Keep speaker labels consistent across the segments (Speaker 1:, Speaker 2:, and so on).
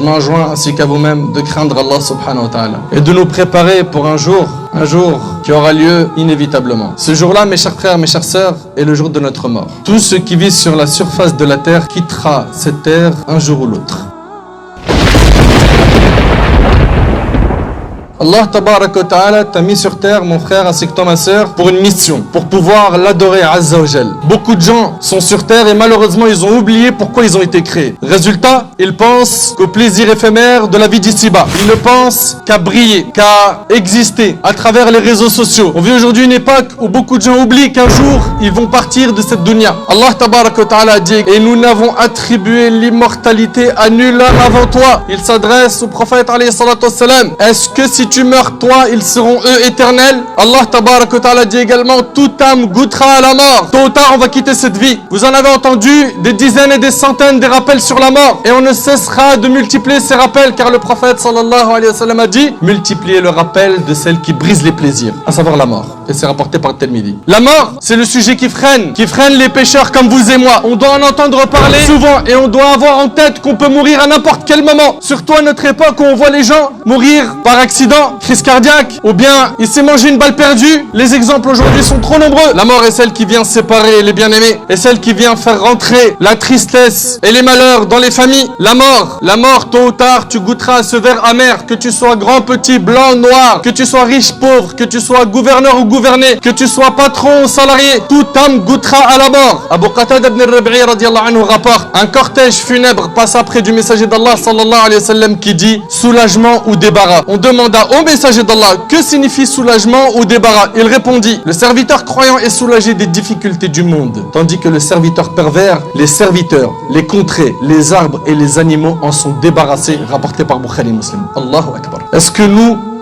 Speaker 1: je m'enjoins ainsi qu'à vous-même de craindre Allah subhanahu wa ta'ala et de nous préparer pour un jour qui aura lieu inévitablement. Ce jour-là, mes chers frères, mes chères sœurs, est le jour de notre mort. Tout ce qui vit sur la surface de la terre quittera cette terre un jour ou l'autre. Allah tabaraka wa ta'ala t'a mis sur terre, mon frère ainsi que toi ma sœur, pour une mission, pour pouvoir l'adorer Azza wa Jal. Beaucoup de gens sont sur terre et malheureusement ils ont oublié pourquoi ils ont été créés. Résultat, ils pensent qu'au plaisir éphémère de la vie d'ici-bas. Ils ne pensent qu'à briller, qu'à exister à travers les réseaux sociaux. On vit aujourd'hui une époque où beaucoup de gens oublient qu'un jour ils vont partir de cette dunya. Allah tabaraka wa ta'ala a dit: et nous n'avons attribué l'immortalité à nul homme avant toi. Il s'adresse au prophète alayhi salatu wassalam: est-ce que si tu meurs toi, ils seront eux éternels? Allah tabaraka wa ta'ala dit également: toute âme goûtera à la mort. Tôt ou tard on va quitter cette vie. Vous en avez entendu des dizaines et des centaines des rappels sur la mort, et on ne cessera de multiplier ces rappels, car le prophète sallallahu alayhi wa sallam a dit: multipliez le rappel de celle qui brise les plaisirs, à savoir la mort. Et c'est rapporté par Tirmidhi. La mort, c'est le sujet qui freine les pécheurs comme vous et moi. On doit en entendre parler souvent et on doit avoir en tête qu'on peut mourir à n'importe quel moment. Surtout à notre époque où on voit les gens mourir par accident, crise cardiaque, ou bien il s'est mangé une balle perdue. Les exemples aujourd'hui sont trop nombreux. La mort est celle qui vient séparer les bien-aimés, et celle qui vient faire rentrer la tristesse et les malheurs dans les familles. La mort, tôt ou tard, tu goûteras à ce verre amer, que tu sois grand, petit, blanc, noir, que tu sois riche, pauvre, que tu sois gouverneur ou gouverné, que tu sois patron ou salarié, toute âme goûtera à la mort. Abu Qatada ibn al-Rabi'i radiyallahu anhu rapporte: un cortège funèbre passa près du messager d'Allah sallallahu alayhi wa sallam qui dit: soulagement ou débarras. On demanda au messager d'Allah: que signifie soulagement ou débarras? Il répondit: le serviteur croyant est soulagé des difficultés du monde, tandis que le serviteur pervers, les serviteurs, les contrées, les arbres et les animaux en sont débarrassés. Rapporté par Bukhari Muslim. Allahu Akbar. Est-ce que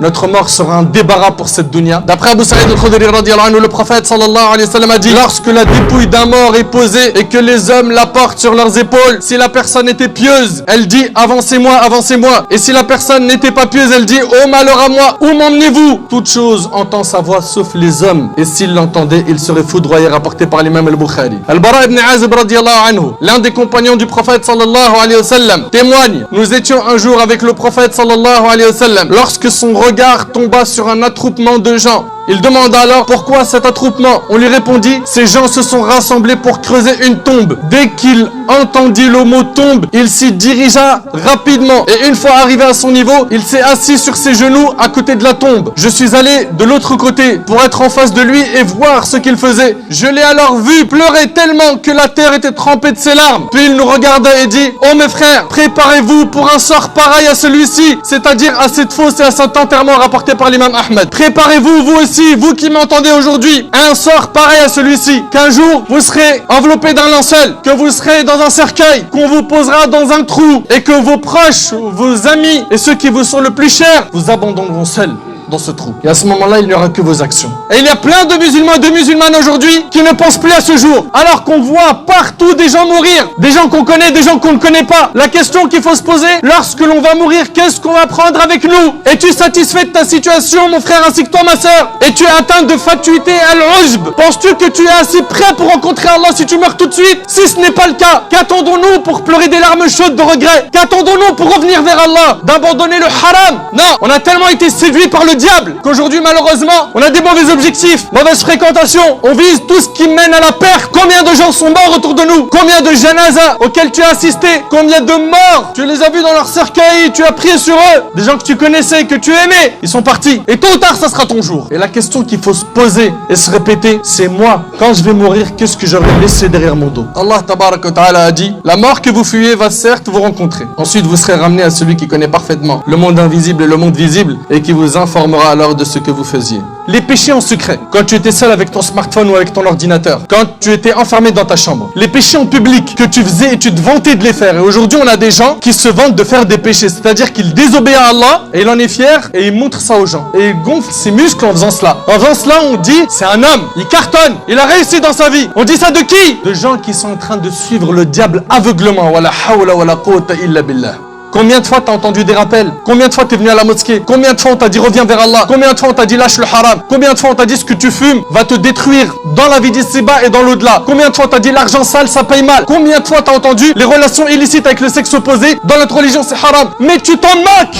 Speaker 1: notre mort sera un débarras pour cette dunya? D'après Abu Sa'id al-Khudri radiyallahu anhu, le prophète sallallahu alayhi wa sallam a dit: lorsque la dépouille d'un mort est posée et que les hommes la portent sur leurs épaules, si la personne était pieuse, elle dit: avancez-moi, avancez-moi. Et si la personne n'était pas pieuse, elle dit: oh malheur à moi, où m'emmenez-vous? Toute chose entend sa voix sauf les hommes, et s'ils l'entendaient, ils seraient foudroyés. Rapporté par l'imam al-Bukhari. Al-Bara ibn Azib radiyallahu anhu, l'un des compagnons du prophète sallallahu alayhi wa sallam, témoigne: nous étions un jour avec le prophète sallallahu alayhi wa sallam lorsque son regard tomba sur un attroupement de gens. Il demanda alors: pourquoi cet attroupement? On lui répondit: ces gens se sont rassemblés pour creuser une tombe. Dès qu'il entendit le mot tombe, il s'y dirigea rapidement, et une fois arrivé à son niveau, il s'est assis sur ses genoux à côté de la tombe. Je suis allé de l'autre côté pour être en face de lui et voir ce qu'il faisait. Je l'ai alors vu pleurer tellement que la terre était trempée de ses larmes. Puis il nous regarda et dit: oh mes frères, préparez-vous pour un sort pareil à celui-ci, c'est-à-dire à cette fosse et à cet enterrement. Rapporté par l'imam Ahmed. Préparez-vous, vous aussi, vous qui m'entendez aujourd'hui, un sort pareil à celui-ci, qu'un jour vous serez enveloppé d'un linceul, que vous serez dans un cercueil, qu'on vous posera dans un trou, et que vos proches, vos amis et ceux qui vous sont le plus chers vous abandonneront seuls dans ce trou. Et à ce moment-là, il n'y aura que vos actions. Et il y a plein de musulmans et de musulmanes aujourd'hui qui ne pensent plus à ce jour, alors qu'on voit partout des gens mourir, des gens qu'on connaît, des gens qu'on ne connaît pas. La question qu'il faut se poser: lorsque l'on va mourir, qu'est-ce qu'on va prendre avec nous? Es-tu satisfait de ta situation, mon frère, ainsi que toi, ma sœur? Es-tu atteint de fatuité al-ujb? Penses-tu que tu es assez prêt pour rencontrer Allah si tu meurs tout de suite? Si ce n'est pas le cas, qu'attendons-nous pour pleurer des larmes chaudes de regret? Qu'attendons-nous pour revenir vers Allah? D'abandonner le haram? Non, on a tellement été séduit par le diable qu'aujourd'hui, malheureusement, on a des mauvais objectifs, mauvaise fréquentation, on vise tout ce qui mène à la perte. Combien de gens sont morts autour de nous? Combien de janazas auxquels tu as assisté? Combien de morts tu les as vus dans leur cercueil, tu as prié sur eux? Des gens que tu connaissais, que tu aimais, ils sont partis. Et tôt ou tard, ça sera ton jour. Et la question qu'il faut se poser et se répéter, c'est: moi, quand je vais mourir, qu'est-ce que j'aurais laissé derrière mon dos? Allah tabaraka wa ta'ala a dit: la mort que vous fuyez va certes vous rencontrer. Ensuite, vous serez ramené à celui qui connaît parfaitement le monde invisible et le monde visible, et qui vous informera alors de ce que vous faisiez. Les péchés en secret, quand tu étais seul avec ton smartphone ou avec ton ordinateur, quand tu étais enfermé dans ta chambre. Les péchés en public, que tu faisais et tu te vantais de les faire. Et aujourd'hui, on a des gens qui se vantent de faire des péchés, c'est-à-dire qu'ils désobéissent à Allah, et il en est fier, et il montre ça aux gens. Et il gonfle ses muscles en faisant cela. En faisant cela, on dit: c'est un homme, il cartonne, il a réussi dans sa vie. On dit ça de qui? De gens qui sont en train de suivre le diable aveuglement. Wala hawla wala quwwata illa billah. Combien de fois t'as entendu des rappels? Combien de fois t'es venu à la mosquée? Combien de fois on t'a dit reviens vers Allah? Combien de fois on t'a dit lâche le haram? Combien de fois on t'a dit ce que tu fumes va te détruire dans la vie d'ici-bas et dans l'au-delà? Combien de fois on t'a dit l'argent sale ça paye mal? Combien de fois t'as entendu les relations illicites avec le sexe opposé dans notre religion c'est haram? Mais tu t'en moques!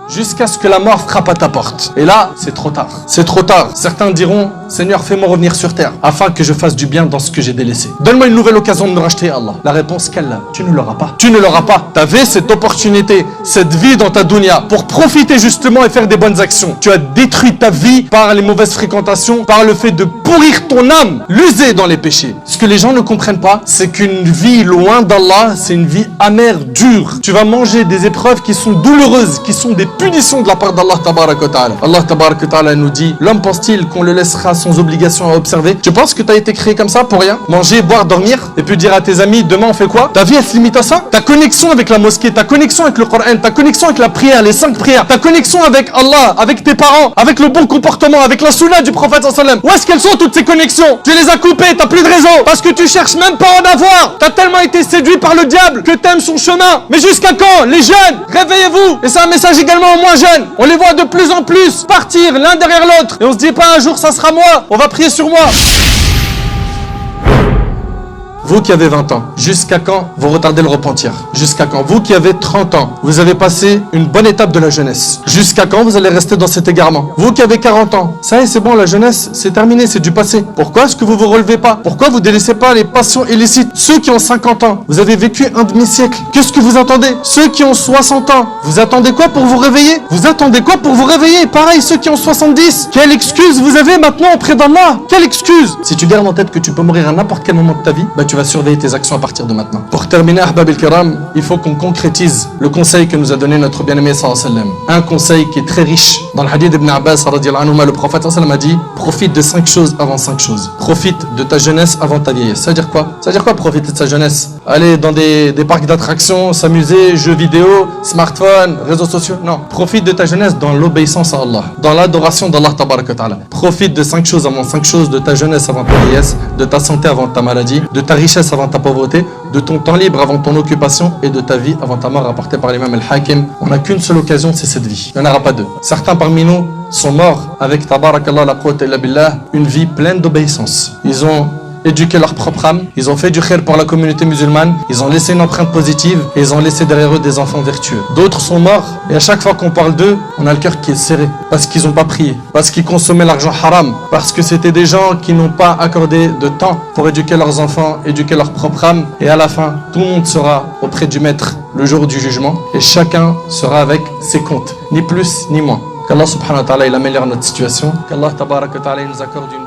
Speaker 1: Jusqu'à ce que la mort frappe à ta porte. Et là, c'est trop tard. C'est trop tard. Certains diront, Seigneur, fais-moi revenir sur terre, afin que je fasse du bien dans ce que j'ai délaissé. Donne-moi une nouvelle occasion de me racheter, Allah. La réponse, qu'Allah, tu ne l'auras pas. Tu ne l'auras pas. Tu avais cette opportunité, cette vie dans ta dunya, pour profiter justement et faire des bonnes actions. Tu as détruit ta vie par les mauvaises fréquentations, par le fait de pourrir ton âme, l'user dans les péchés. Ce que les gens ne comprennent pas, c'est qu'une vie loin d'Allah, c'est une vie amère, dure. Tu vas manger des épreuves qui sont douloureuses, qui sont des punition de la part d'Allah tabarak wa ta'ala. Allah tabarak wa ta'ala nous dit, l'homme pense-t-il qu'on le laissera sans obligation à observer? Tu penses que tu as été créé comme ça pour rien? Manger, boire, dormir et puis dire à tes amis demain on fait quoi? Ta vie elle se limite à ça? Ta connexion avec la mosquée, ta connexion avec le Coran, ta connexion avec la prière, les 5 prières, ta connexion avec Allah, avec tes parents, avec le bon comportement, avec la sunna du prophète sallallahu alayhi wa sallam. Où est-ce qu'elles sont toutes ces connexions? Tu les as coupées, t'as plus de réseau parce que tu cherches même pas à en avoir. T'as tellement été séduit par le diable que t'aimes son chemin. Mais jusqu'à quand? Les jeunes, réveillez-vous. Et c'est un message également aux moins jeunes. On les voit de plus en plus partir l'un derrière l'autre. Et on se dit pas un jour ça sera moi. On va prier sur moi. Vous qui avez 20 ans, jusqu'à quand vous retardez le repentir? Jusqu'à quand? Vous qui avez 30 ans, vous avez passé une bonne étape de la jeunesse. Jusqu'à quand vous allez rester dans cet égarement? Vous qui avez 40 ans, ça y est, c'est bon, la jeunesse, c'est terminé, c'est du passé. Pourquoi est-ce que vous vous relevez pas? Pourquoi vous délaissez pas les passions illicites? Ceux qui ont 50 ans, vous avez vécu un demi-siècle. Qu'est-ce que vous attendez? Ceux qui ont 60 ans, vous attendez quoi pour vous réveiller? Vous attendez quoi pour vous réveiller? Pareil, ceux qui ont 70, quelle excuse vous avez maintenant auprès d'Allah? Quelle excuse? Si tu gardes en tête que tu peux mourir à n'importe quel moment de ta vie, tu vas surveiller tes actions à partir de maintenant. Pour terminer, Ahbab el-Kiram, il faut qu'on concrétise le conseil que nous a donné notre bien-aimé sallallahu alayhi wa sallam. Un conseil qui est très riche. Dans le hadith d'Ibn Abbas, radiyallahu anhu, le prophète sallallahu alayhi wa sallam a dit, profite de 5 choses avant 5 choses. Profite de ta jeunesse avant ta vieillesse. Ça veut dire quoi? Ça veut dire quoi profiter de sa jeunesse? Aller dans des parcs d'attractions, s'amuser, jeux vidéo, smartphone, réseaux sociaux? Non. Profite de ta jeunesse dans l'obéissance à Allah, dans l'adoration d'Allah tabarak wa ta'ala. Profite de 5 choses avant 5 choses, de ta jeunesse avant ta vieillesse, de ta santé avant ta maladie, de ta richesse avant ta pauvreté, de ton temps libre avant ton occupation et de ta vie avant ta mort, rapporté par l'imam al-Hakim. On n'a qu'une seule occasion, c'est cette vie. Il n'y en aura pas deux. Certains parmi nous sont morts avec tabarakallah la quwwata illa billah, une vie pleine d'obéissance. Ils ont éduqué leur propre âme, ils ont fait du khair pour la communauté musulmane, ils ont laissé une empreinte positive et ils ont laissé derrière eux des enfants vertueux. D'autres sont morts et à chaque fois qu'on parle d'eux, on a le cœur qui est serré parce qu'ils n'ont pas prié, parce qu'ils consommaient l'argent haram, parce que c'était des gens qui n'ont pas accordé de temps pour éduquer leurs enfants, éduquer leur propre âme, et à la fin, tout le monde sera auprès du maître le jour du jugement et chacun sera avec ses comptes, ni plus ni moins. Qu'Allah subhanahu wa ta'ala il améliore notre situation, qu'Allah tabarak wa ta'ala nous accorde une